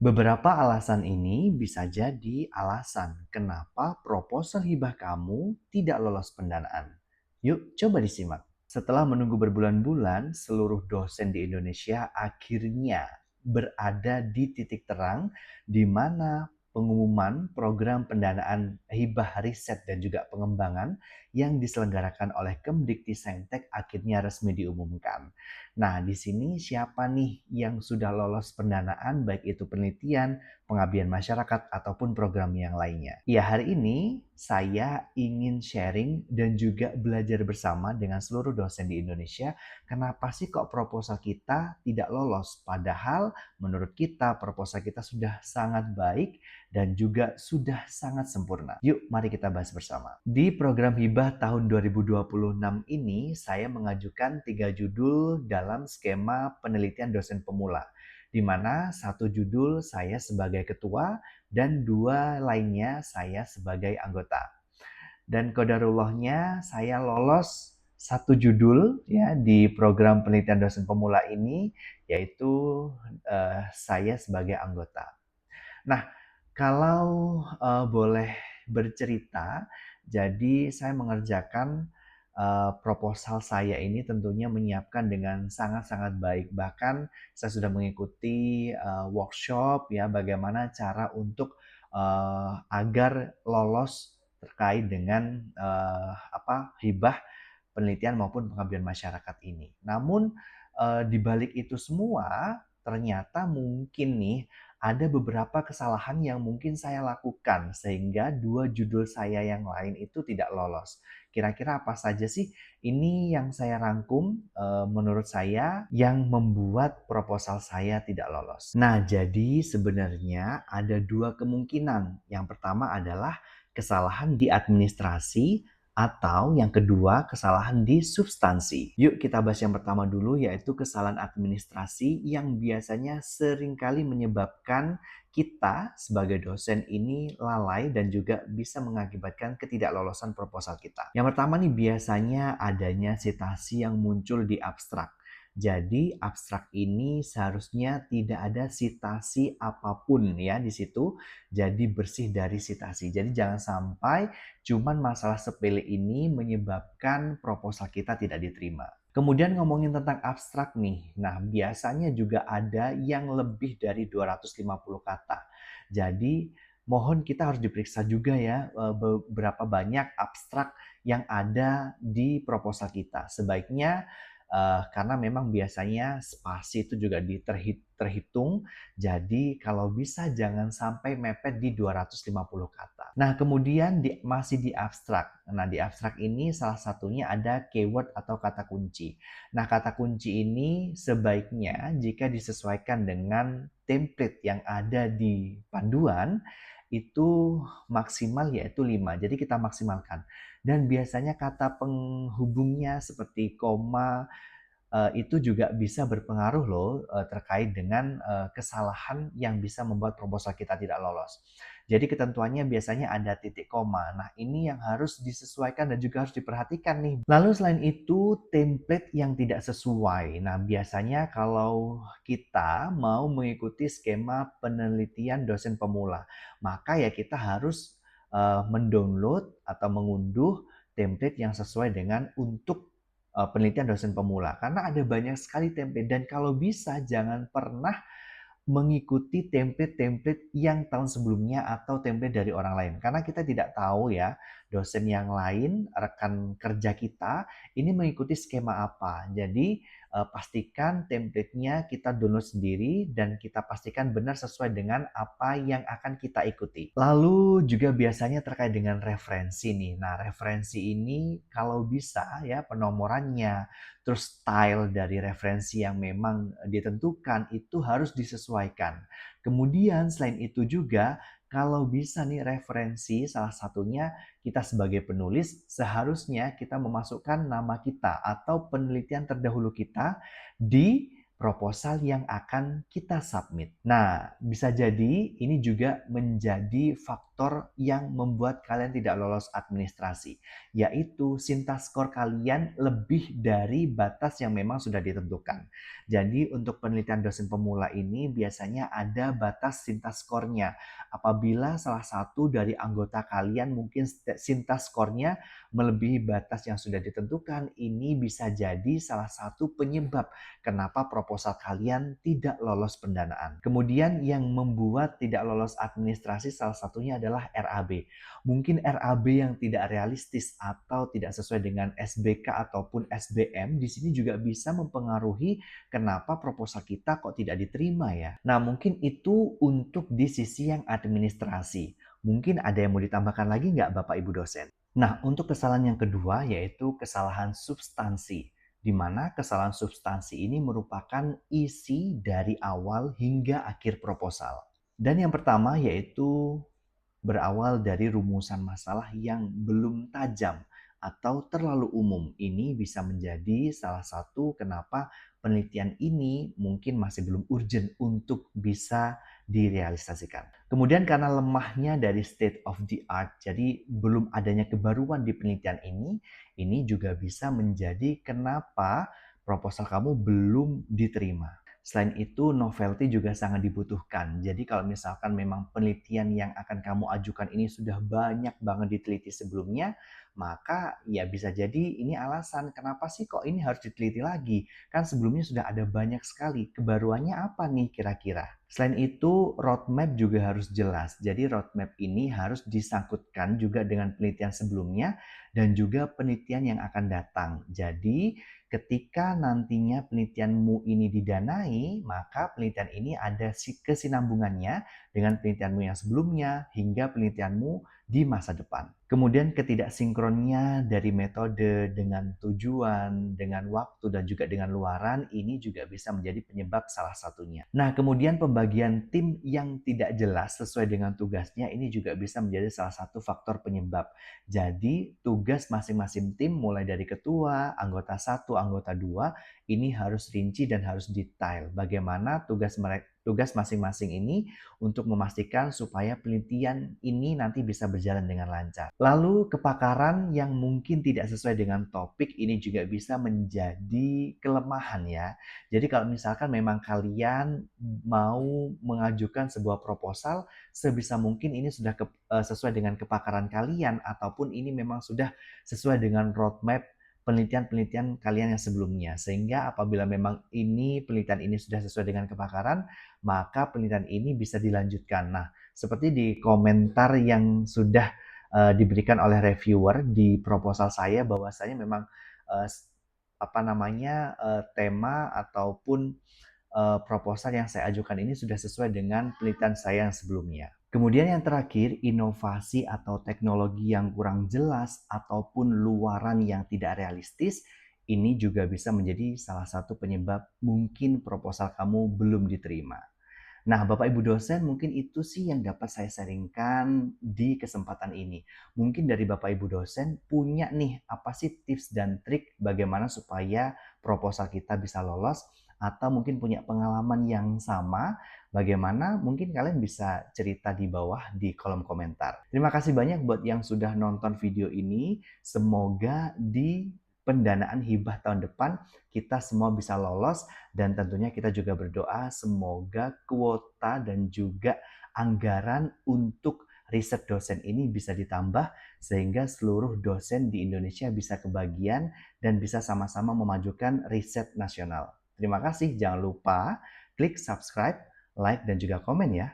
Beberapa alasan ini bisa jadi alasan kenapa proposal hibah kamu tidak lolos pendanaan. Yuk, coba disimak. Setelah menunggu berbulan-bulan, seluruh dosen di Indonesia akhirnya berada di titik terang di mana pengumuman program pendanaan hibah riset dan juga pengembangan yang diselenggarakan oleh Kemdikti akhirnya resmi diumumkan. Nah, di sini siapa nih yang sudah lolos pendanaan, baik itu penelitian, pengabdian masyarakat, ataupun program yang lainnya? Ya, hari ini saya ingin sharing dan juga belajar bersama dengan seluruh dosen di Indonesia, kenapa sih kok proposal kita tidak lolos? Padahal menurut kita proposal kita sudah sangat baik dan juga sudah sangat sempurna. Yuk, mari kita bahas bersama. Di program hibah tahun 2026 ini, saya mengajukan 3 judul dalam skema penelitian dosen pemula, di mana satu judul saya sebagai ketua dan 2 lainnya saya sebagai anggota. Dan qadarullahnya saya lolos satu judul ya di program penelitian dosen pemula ini, yaitu saya sebagai anggota. Nah, kalau, boleh bercerita, jadi saya mengerjakan, proposal saya ini tentunya menyiapkan dengan sangat-sangat baik. Bahkan saya sudah mengikuti, workshop ya, bagaimana cara untuk, agar lolos terkait dengan, hibah penelitian maupun pengabdian masyarakat ini. Namun, di balik itu semua, ternyata mungkin nih ada beberapa kesalahan yang mungkin saya lakukan sehingga 2 judul saya yang lain itu tidak lolos. Kira-kira apa saja sih? Ini yang saya rangkum, menurut saya yang membuat proposal saya tidak lolos. Nah, jadi sebenarnya ada 2 kemungkinan. Yang pertama adalah kesalahan di administrasi atau yang kedua, kesalahan di substansi. Yuk kita bahas yang pertama dulu, yaitu kesalahan administrasi yang biasanya seringkali menyebabkan kita sebagai dosen ini lalai dan juga bisa mengakibatkan ketidaklolosan proposal kita. Yang pertama nih biasanya adanya sitasi yang muncul di abstrak. Jadi abstrak ini seharusnya tidak ada sitasi apapun ya di situ. Jadi bersih dari sitasi. Jadi jangan sampai cuman masalah sepele ini menyebabkan proposal kita tidak diterima. Kemudian ngomongin tentang abstrak nih. Nah, biasanya juga ada yang lebih dari 250 kata. Jadi, mohon kita harus diperiksa juga ya beberapa banyak abstrak yang ada di proposal kita. Sebaiknya karena memang biasanya spasi itu juga terhitung, jadi kalau bisa jangan sampai mepet di 250 kata. Nah, kemudian masih di abstrak. Nah, di abstrak ini salah satunya ada keyword atau kata kunci. Nah, kata kunci ini sebaiknya jika disesuaikan dengan template yang ada di panduan, itu maksimal yaitu 5. Jadi kita maksimalkan. Dan biasanya kata penghubungnya seperti koma, itu juga bisa berpengaruh loh, terkait dengan, kesalahan yang bisa membuat proposal kita tidak lolos. Jadi ketentuannya biasanya ada titik koma. Nah, ini yang harus disesuaikan dan juga harus diperhatikan nih. Lalu selain itu, template yang tidak sesuai. Nah, biasanya kalau kita mau mengikuti skema penelitian dosen pemula, maka ya kita harus, mendownload atau mengunduh template yang sesuai dengan untuk penelitian dosen pemula. Karena ada banyak sekali template dan kalau bisa jangan pernah mengikuti template-template yang tahun sebelumnya atau template dari orang lain. Karena kita tidak tahu ya, dosen yang lain, rekan kerja kita, ini mengikuti skema apa. Jadi, pastikan template-nya kita download sendiri dan kita pastikan benar sesuai dengan apa yang akan kita ikuti. Lalu juga biasanya terkait dengan referensi nih. Nah, referensi ini kalau bisa ya penomorannya, terus style dari referensi yang memang ditentukan itu harus disesuaikan. Kemudian selain itu juga kalau bisa nih referensi salah satunya kita sebagai penulis seharusnya kita memasukkan nama kita atau penelitian terdahulu kita di proposal yang akan kita submit. Nah, bisa jadi ini juga menjadi faktor yang membuat kalian tidak lolos administrasi, yaitu Sinta skor kalian lebih dari batas yang memang sudah ditentukan. Jadi untuk penelitian dosen pemula ini biasanya ada batas Sinta skornya. Apabila salah satu dari anggota kalian mungkin Sinta skornya melebihi batas yang sudah ditentukan, ini bisa jadi salah satu penyebab kenapa proposal kalian tidak lolos pendanaan. Kemudian yang membuat tidak lolos administrasi salah satunya adalah RAB. Mungkin RAB yang tidak realistis atau tidak sesuai dengan SBK ataupun SBM di sini juga bisa mempengaruhi kenapa proposal kita kok tidak diterima ya. Nah, mungkin itu untuk di sisi yang administrasi. Mungkin ada yang mau ditambahkan lagi nggak Bapak Ibu dosen? Nah, untuk kesalahan yang kedua yaitu kesalahan substansi, di mana kesalahan substansi ini merupakan isi dari awal hingga akhir proposal. Dan yang pertama yaitu berawal dari rumusan masalah yang belum tajam atau terlalu umum. Ini bisa menjadi salah satu kenapa penelitian ini mungkin masih belum urgent untuk bisa direalisasikan. Kemudian karena lemahnya dari state of the art, jadi belum adanya kebaruan di penelitian ini juga bisa menjadi kenapa proposal kamu belum diterima. Selain itu, novelty juga sangat dibutuhkan. Jadi kalau misalkan memang penelitian yang akan kamu ajukan ini sudah banyak banget diteliti sebelumnya, maka ya bisa jadi ini alasan kenapa sih kok ini harus diteliti lagi? Kan sebelumnya sudah ada banyak sekali. Kebaruannya apa nih kira-kira? Selain itu, roadmap juga harus jelas. Jadi roadmap ini harus disangkutkan juga dengan penelitian sebelumnya dan juga penelitian yang akan datang. Jadi ketika nantinya penelitianmu ini didanai, maka penelitian ini ada kesinambungannya dengan penelitianmu yang sebelumnya hingga penelitianmu di masa depan. Kemudian ketidaksinkronnya dari metode dengan tujuan, dengan waktu, dan juga dengan luaran, ini juga bisa menjadi penyebab salah satunya. Nah, kemudian pembagian tim yang tidak jelas sesuai dengan tugasnya, ini juga bisa menjadi salah satu faktor penyebab. Jadi, tugas masing-masing tim mulai dari ketua, anggota 1, anggota 2, ini harus rinci dan harus detail. Bagaimana tugas masing-masing ini untuk memastikan supaya penelitian ini nanti bisa berjalan dengan lancar. Lalu kepakaran yang mungkin tidak sesuai dengan topik ini juga bisa menjadi kelemahan ya. Jadi kalau misalkan memang kalian mau mengajukan sebuah proposal, sebisa mungkin ini sudah sesuai dengan kepakaran kalian ataupun ini memang sudah sesuai dengan roadmap penelitian-penelitian kalian yang sebelumnya. Sehingga apabila memang penelitian ini sudah sesuai dengan kepakaran, maka penelitian ini bisa dilanjutkan. Nah, seperti di komentar yang sudah diberikan oleh reviewer di proposal saya, bahwasanya memang tema ataupun proposal yang saya ajukan ini sudah sesuai dengan penelitian saya yang sebelumnya. Kemudian yang terakhir, inovasi atau teknologi yang kurang jelas ataupun luaran yang tidak realistis, ini juga bisa menjadi salah satu penyebab mungkin proposal kamu belum diterima. Nah, Bapak Ibu dosen, mungkin itu sih yang dapat saya sharingkan di kesempatan ini. Mungkin dari Bapak Ibu dosen punya nih apa sih tips dan trik bagaimana supaya proposal kita bisa lolos, atau mungkin punya pengalaman yang sama, bagaimana mungkin kalian bisa cerita di bawah di kolom komentar. Terima kasih banyak buat yang sudah nonton video ini. Semoga di pendanaan hibah tahun depan kita semua bisa lolos, dan tentunya kita juga berdoa semoga kuota dan juga anggaran untuk riset dosen ini bisa ditambah sehingga seluruh dosen di Indonesia bisa kebagian dan bisa sama-sama memajukan riset nasional. Terima kasih, jangan lupa klik subscribe, like, dan juga komen ya.